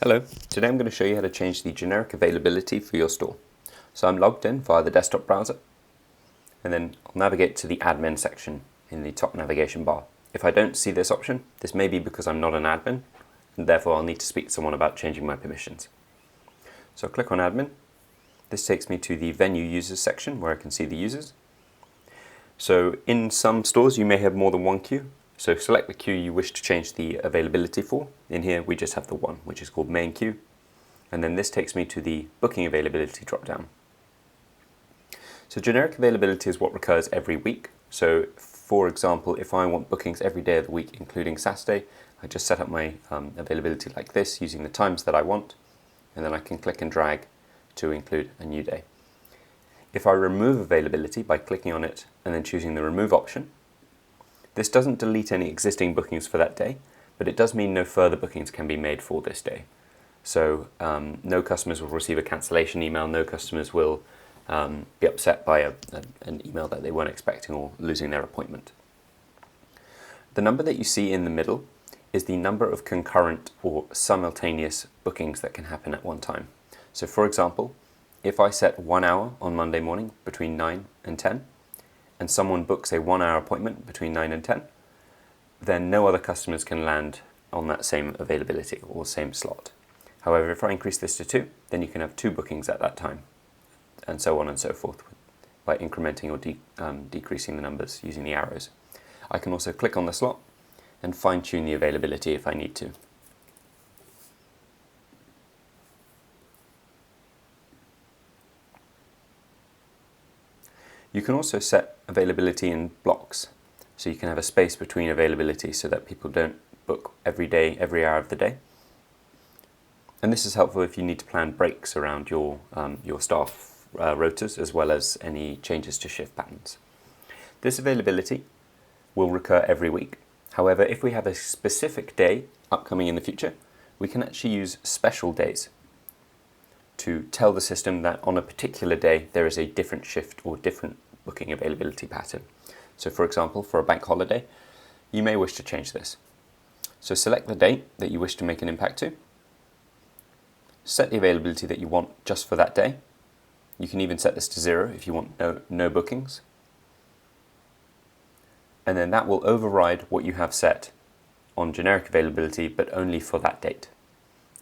Hello, today I'm going to show you how to change the generic availability for your store. So I'm logged in via the desktop browser, and then I'll navigate to the admin section in the top navigation bar. If I don't see this option, this may be because I'm not an admin, and therefore I'll need to speak to someone about changing my permissions. So I'll click on admin. This takes me to the venue users section where I can see the users. So in some stores you may have more than one queue. So select the queue you wish to change the availability for. In here we just have the one, which is called main queue. And then this takes me to the booking availability dropdown. So generic availability is what recurs every week. So for example, if I want bookings every day of the week, including Saturday, I just set up my availability like this using the times that I want. And then I can click and drag to include a new day. If I remove availability by clicking on it and then choosing the remove option, this doesn't delete any existing bookings for that day, but it does mean no further bookings can be made for this day. So no customers will receive a cancellation email, no customers will be upset by an email that they weren't expecting or losing their appointment. The number that you see in the middle is the number of concurrent or simultaneous bookings that can happen at one time. So for example, if I set 1 hour on Monday morning between 9 and 10, and someone books a 1 hour appointment between 9 and 10, then no other customers can land on that same availability or same slot. However, if I increase this to 2, then you can have 2 bookings at that time, and so on and so forth, by incrementing or decreasing the numbers using the arrows. I can also click on the slot and fine-tune the availability if I need to. You can also set availability in blocks, so you can have a space between availability so that people don't book every day, every hour of the day. And this is helpful if you need to plan breaks around your staff rotas as well as any changes to shift patterns. This availability will recur every week. However, if we have a specific day upcoming in the future, we can actually use special days to tell the system that on a particular day there is a different shift or different booking availability pattern. So for example, for a bank holiday, you may wish to change this. So select the date that you wish to make an impact to, set the availability that you want just for that day. You can even set this to 0 if you want no bookings. And then that will override what you have set on generic availability, but only for that date.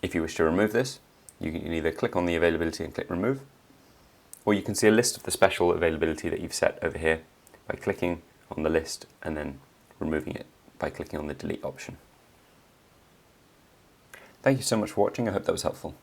If you wish to remove this, you can either click on the availability and click remove, or you can see a list of the special availability that you've set over here by clicking on the list and then removing it by clicking on the delete option. Thank you so much for watching. I hope that was helpful.